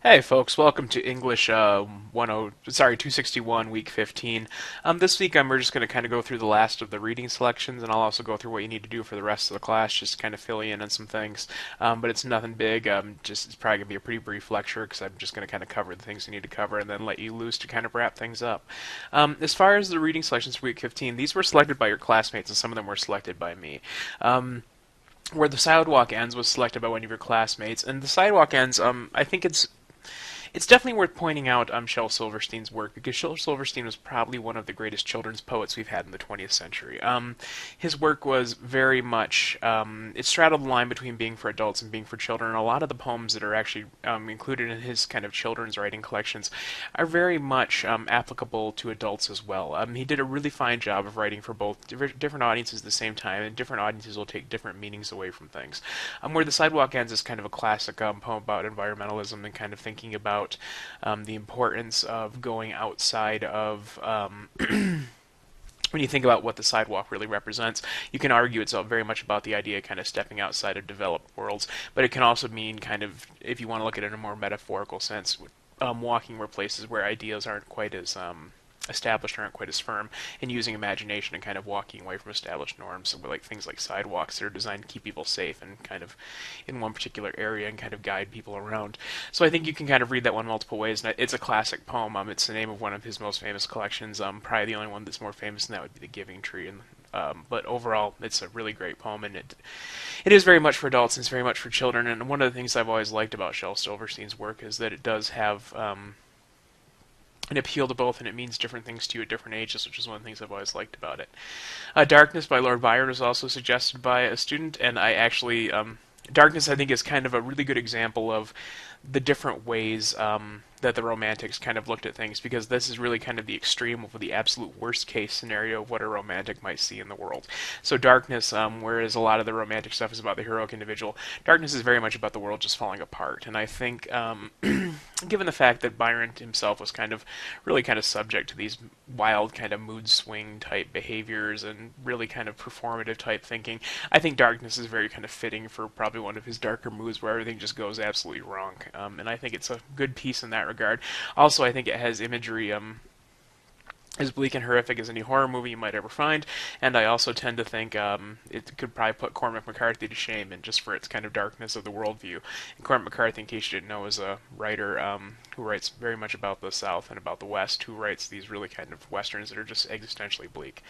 Hey folks, welcome to English 261 week 15. This week we're just going to kind of go through the last of the reading selections, and I'll also go through what you need to do for the rest of the class, just to kind of fill you in on some things. But it's nothing big. Just it's probably going to be a pretty brief lecture because I'm just going to kind of cover the things you need to cover and then let you loose to kind of wrap things up. As far as the reading selections for week 15, these were selected by your classmates, and some of them were selected by me. Where the sidewalk ends was selected by one of your classmates, and the sidewalk ends, I think it's definitely worth pointing out Shel Silverstein's work because Shel Silverstein was probably one of the greatest children's poets we've had in the 20th century. His work was very much it straddled the line between being for adults and being for children. And a lot of the poems that are actually included in his kind of children's writing collections are very much applicable to adults as well. He did a really fine job of writing for both different audiences at the same time, and different audiences will take different meanings away from things. Where the Sidewalk Ends is kind of a classic poem about environmentalism and kind of thinking about the importance of going outside of when you think about what the sidewalk really represents, you can argue it's very much about the idea of kind of stepping outside of developed worlds, but it can also mean kind of, if you want to look at it in a more metaphorical sense, walking where places where ideas aren't quite as established aren't quite as firm, and using imagination and kind of walking away from established norms, so like things like sidewalks that are designed to keep people safe and kind of in one particular area and kind of guide people around. So I think you can kind of read that one multiple ways, and it's a classic poem. It's the name of one of his most famous collections. Probably the only one that's more famous than that would be The Giving Tree. And but overall, it's a really great poem, and it is very much for adults and it's very much for children. And one of the things I've always liked about Shel Silverstein's work is that it does have an appeal to both, and it means different things to you at different ages, which is one of the things I've always liked about it. Darkness by Lord Byron was also suggested by a student, and I actually Darkness, I think, is kind of a really good example of the different ways that the Romantics kind of looked at things, because this is really kind of the extreme of the absolute worst case scenario of what a Romantic might see in the world. So Darkness, whereas a lot of the Romantic stuff is about the heroic individual, Darkness is very much about the world just falling apart. And I think, given the fact that Byron himself was kind of really kind of subject to these wild kind of mood swing type behaviors and really kind of performative type thinking, I think Darkness is very kind of fitting for probably one of his darker moods where everything just goes absolutely wrong. And I think it's a good piece in that regard. Also, I think it has imagery as bleak and horrific as any horror movie you might ever find, and I also tend to think it could probably put Cormac McCarthy to shame, and just for its kind of darkness of the worldview. And Cormac McCarthy, in case you didn't know, is a writer who writes very much about the South and about the West, who writes these really kind of westerns that are just existentially bleak.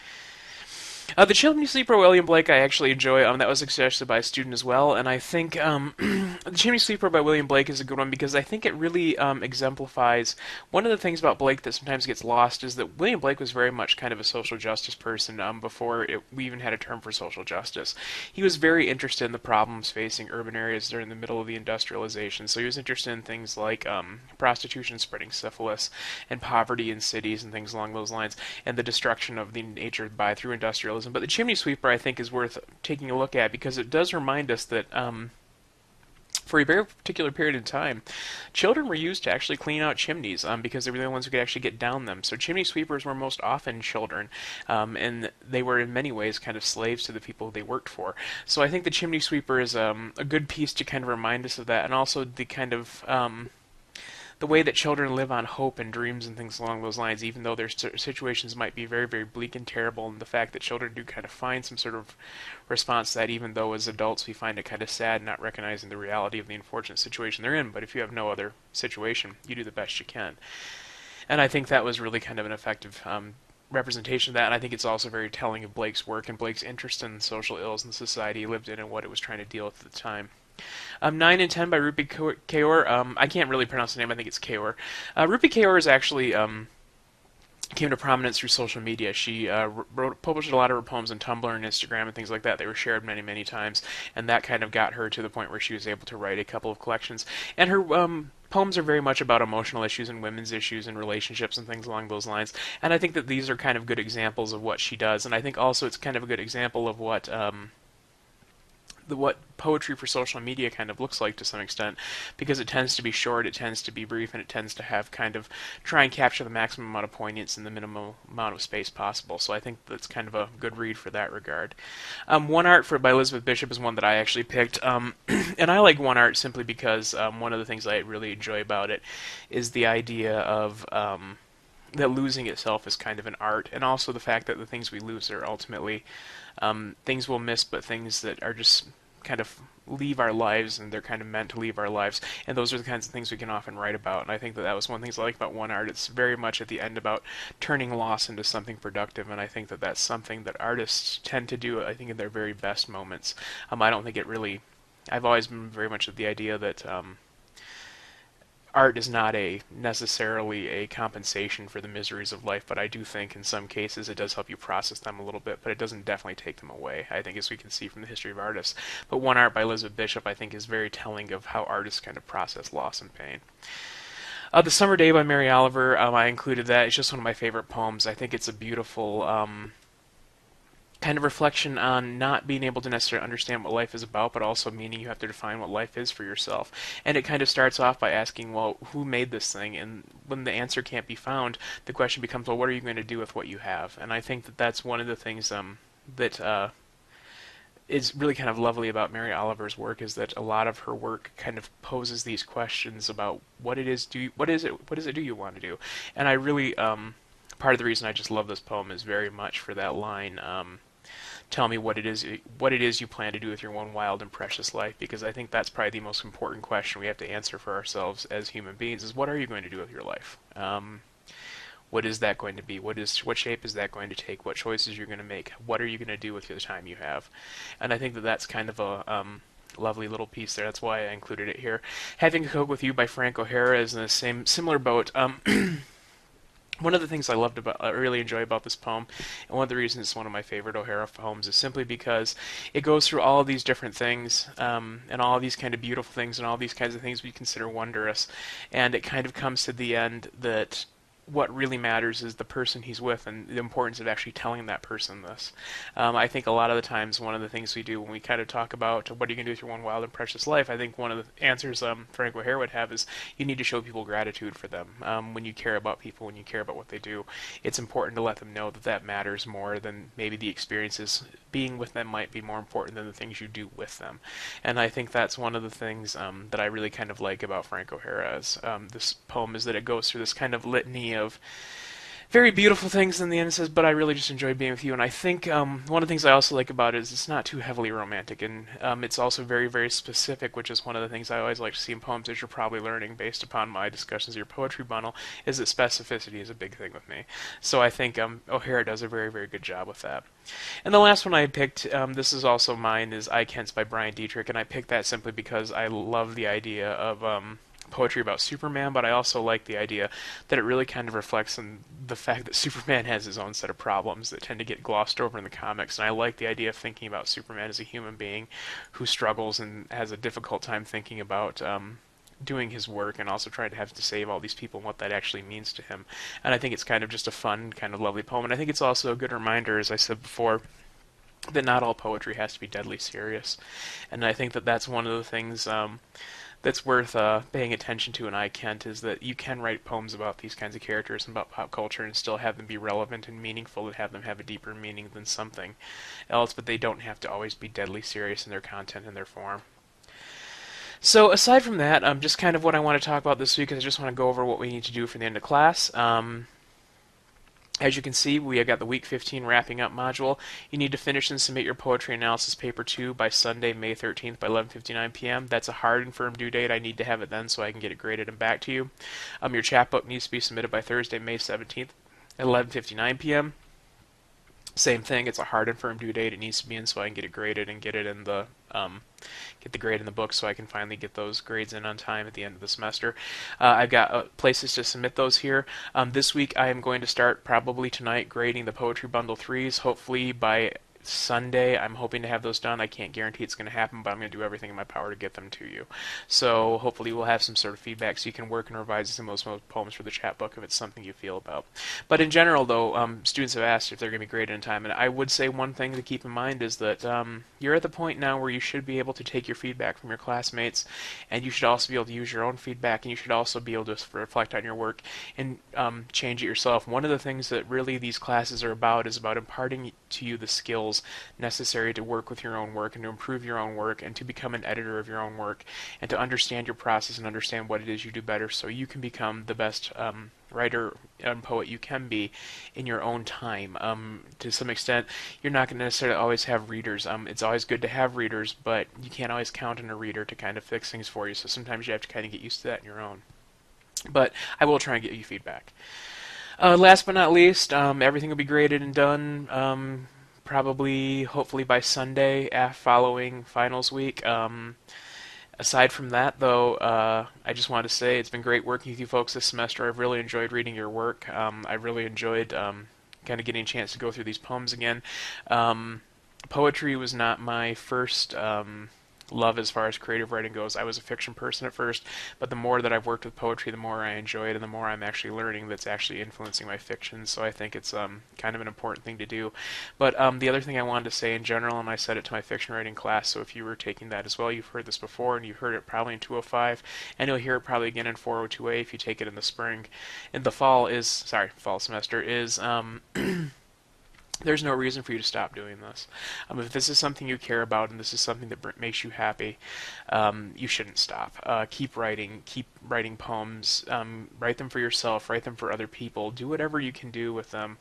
The Chimney Sweeper, William Blake, I actually enjoy. That was suggested by a student as well, and I think The Chimney Sweeper by William Blake is a good one because I think it really exemplifies one of the things about Blake that sometimes gets lost is that William Blake was very much kind of a social justice person before we even had a term for social justice. He was very interested in the problems facing urban areas during the middle of the industrialization, so he was interested in things like prostitution spreading syphilis and poverty in cities and things along those lines, and the destruction of the nature by through industrialism. But the Chimney Sweeper, I think, is worth taking a look at because it does remind us that for a very particular period of time, children were used to actually clean out chimneys because they were the only ones who could actually get down them. So chimney sweepers were most often children, and they were in many ways kind of slaves to the people they worked for. So I think the chimney sweeper is a good piece to kind of remind us of that, and also the kind of the way that children live on hope and dreams and things along those lines, even though their situations might be very, very bleak and terrible, and the fact that children do kind of find some sort of response to that, even though as adults we find it kind of sad not recognizing the reality of the unfortunate situation they're in. But if you have no other situation, you do the best you can. And I think that was really kind of an effective representation of that, and I think it's also very telling of Blake's work and Blake's interest in social ills in the society he lived in and what it was trying to deal with at the time. 9 and 10 by Rupi Kaur. I can't really pronounce the name. I think it's Kaur. Rupi Kaur is actually came to prominence through social media. She published a lot of her poems on Tumblr and Instagram and things like that. They were shared many, many times, and that kind of got her to the point where she was able to write a couple of collections. And her poems are very much about emotional issues and women's issues and relationships and things along those lines. And I think that these are kind of good examples of what she does. And I think also it's kind of a good example of what what poetry for social media kind of looks like to some extent, because it tends to be short, it tends to be brief, and it tends to have kind of try and capture the maximum amount of poignance in the minimum amount of space possible. So I think that's kind of a good read for that regard. One Art by Elizabeth Bishop is one that I actually picked, and I like One Art simply because one of the things I really enjoy about it is the idea of that losing itself is kind of an art, and also the fact that the things we lose are ultimately things we'll miss, but things that are just kind of leave our lives, and they're kind of meant to leave our lives, and those are the kinds of things we can often write about. And I think that that was one of the things I like about One Art. It's very much at the end about turning loss into something productive, and I think that that's something that artists tend to do, I think, in their very best moments. I don't think it really. I've always been very much of the idea that art is not necessarily a compensation for the miseries of life, but I do think in some cases it does help you process them a little bit, but it doesn't definitely take them away, I think, as we can see from the history of artists. But One Art by Elizabeth Bishop, I think, is very telling of how artists kind of process loss and pain. The Summer Day by Mary Oliver, I included that. It's just one of my favorite poems. I think it's a beautiful kind of reflection on not being able to necessarily understand what life is about, but also meaning you have to define what life is for yourself. And it kind of starts off by asking, well, who made this thing? And when the answer can't be found, the question becomes, well, what are you going to do with what you have? And I think that that's one of the things that is really kind of lovely about Mary Oliver's work, is that a lot of her work kind of poses these questions about what it is what is it do you want to do? And I really part of the reason I just love this poem is very much for that line. Tell me what it is you plan to do with your one wild and precious life, because I think that's probably the most important question we have to answer for ourselves as human beings, is what are you going to do with your life? What is that going to be? What shape is that going to take? What choices you're going to make? What are you going to do with the time you have? And I think that that's kind of a lovely little piece there. That's why I included it here. Having a Coke with You by Frank O'Hara is in the similar boat. One of the things I really enjoy about this poem, and one of the reasons it's one of my favorite O'Hara poems, is simply because it goes through all of these different things, and all of these kind of beautiful things, and all these kinds of things we consider wondrous, and it kind of comes to the end that what really matters is the person he's with, and the importance of actually telling that person this. I think a lot of the times one of the things we do when we kind of talk about what are you going to do with your one wild and precious life, I think one of the answers Frank O'Hara would have is you need to show people gratitude for them. When you care about people, when you care about what they do, it's important to let them know that that matters more than maybe the experiences. Being with them might be more important than the things you do with them. And I think that's one of the things that I really kind of like about Frank O'Hara's this poem, is that it goes through this kind of litany of very beautiful things, in the end it says, but I really just enjoyed being with you. And I think one of the things I also like about it is it's not too heavily romantic, and it's also very, very specific, which is one of the things I always like to see in poems, as you're probably learning based upon my discussions of your poetry bundle, is that specificity is a big thing with me. So I think O'Hara does a very, very good job with that. And the last one I picked, this is also mine, is I Kents by Brian Dietrich, and I picked that simply because I love the idea of poetry about Superman, but I also like the idea that it really kind of reflects on the fact that Superman has his own set of problems that tend to get glossed over in the comics, and I like the idea of thinking about Superman as a human being who struggles and has a difficult time thinking about doing his work, and also trying to have to save all these people and what that actually means to him. And I think it's kind of just a fun, kind of lovely poem, and I think it's also a good reminder, as I said before, that not all poetry has to be deadly serious. And I think that that's one of the things that's worth paying attention to in I Kent, is that you can write poems about these kinds of characters and about pop culture and still have them be relevant and meaningful, and have them have a deeper meaning than something else, but they don't have to always be deadly serious in their content and their form. So aside from that, just kind of what I want to talk about this week is I just want to go over what we need to do for the end of class. As you can see, we have got the Week 15 Wrapping Up module. You need to finish and submit your Poetry Analysis Paper 2 by Sunday, May 13th by 11:59 p.m. That's a hard and firm due date. I need to have it then so I can get it graded and back to you. Your chapbook needs to be submitted by Thursday, May 17th at 11:59 p.m. Same thing, it's a hard and firm due date. It needs to be in so I can get it graded and get it in the get the grade in the book so I can finally get those grades in on time at the end of the semester. I've got places to submit those here. This week I am going to start probably tonight grading the Poetry Bundle 3s. Hopefully by Sunday. I'm hoping to have those done. I can't guarantee it's going to happen, but I'm going to do everything in my power to get them to you. So hopefully we'll have some sort of feedback so you can work and revise some of those poems for the chapbook if it's something you feel about. But in general, though, students have asked if they're going to be graded in time, and I would say one thing to keep in mind is that you're at the point now where you should be able to take your feedback from your classmates, and you should also be able to use your own feedback, and you should also be able to reflect on your work and change it yourself. One of the things that really these classes are about is about imparting to you the skills necessary to work with your own work and to improve your own work and to become an editor of your own work and to understand your process and understand what it is you do better so you can become the best writer and poet you can be in your own time. To some extent, you're not going to necessarily always have readers. It's always good to have readers, but you can't always count on a reader to kind of fix things for you, so sometimes you have to kind of get used to that on your own. But I will try and get you feedback. Last but not least, everything will be graded and done probably, hopefully by Sunday following finals week. Aside from that, though, I just wanted to say it's been great working with you folks this semester. I've really enjoyed reading your work. I really enjoyed kind of getting a chance to go through these poems again. Poetry was not my first love as far as creative writing goes. I was a fiction person at first, but the more that I've worked with poetry, the more I enjoy it, and the more I'm actually learning that's actually influencing my fiction. So I think it's kind of an important thing to do. But the other thing I wanted to say in general, and I said it to my fiction writing class, so if you were taking that as well, you've heard this before, and you've heard it probably in 205, and you'll hear it probably again in 402A if you take it in the spring. In the fall fall semester is there's no reason for you to stop doing this. If this is something you care about and this is something that makes you happy, you shouldn't stop. Keep writing poems. Write them for yourself. Write them for other people. Do whatever you can do with them.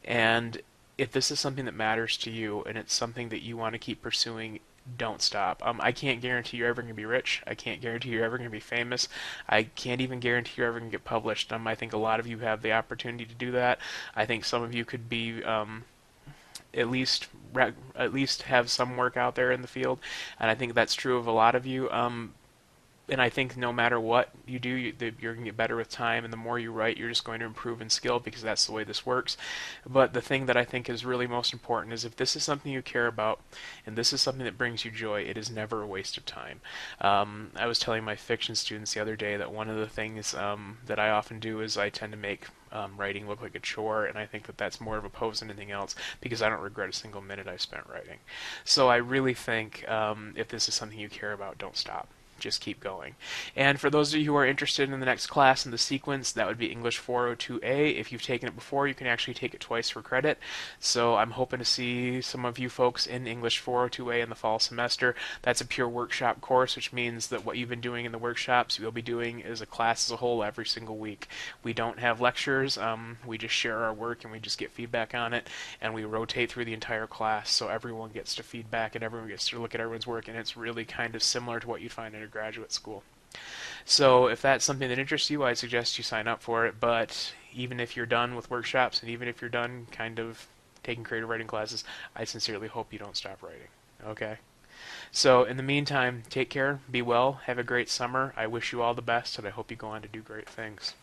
And if this is something that matters to you and it's something that you want to keep pursuing, don't stop. I can't guarantee you're ever going to be rich. I can't guarantee you're ever going to be famous. I can't even guarantee you're ever going to get published. I think a lot of you have the opportunity to do that. I think some of you could be at least have some work out there in the field, and I think that's true of a lot of you. And I think no matter what you do, you're going to get better with time, and the more you write, you're just going to improve in skill because that's the way this works. But the thing that I think is really most important is if this is something you care about, and this is something that brings you joy, it is never a waste of time. I was telling my fiction students the other day that one of the things that I often do is I tend to make writing look like a chore, and I think that that's more of a pose than anything else because I don't regret a single minute I spent writing. So I really think if this is something you care about, don't stop. Just keep going. And for those of you who are interested in the next class in the sequence, that would be English 402A. If you've taken it before, you can actually take it twice for credit. So I'm hoping to see some of you folks in English 402A in the fall semester. That's a pure workshop course, which means that what you've been doing in the workshops, you'll be doing as a class as a whole every single week. We don't have lectures. We just share our work and we just get feedback on it, and we rotate through the entire class so everyone gets to feedback and everyone gets to look at everyone's work, and it's really kind of similar to what you'd find in a graduate school. So if that's something that interests you, I suggest you sign up for it. But even if you're done with workshops and even if you're done kind of taking creative writing classes, I sincerely hope you don't stop writing. Okay? So in the meantime, take care, be well, have a great summer. I wish you all the best, and I hope you go on to do great things.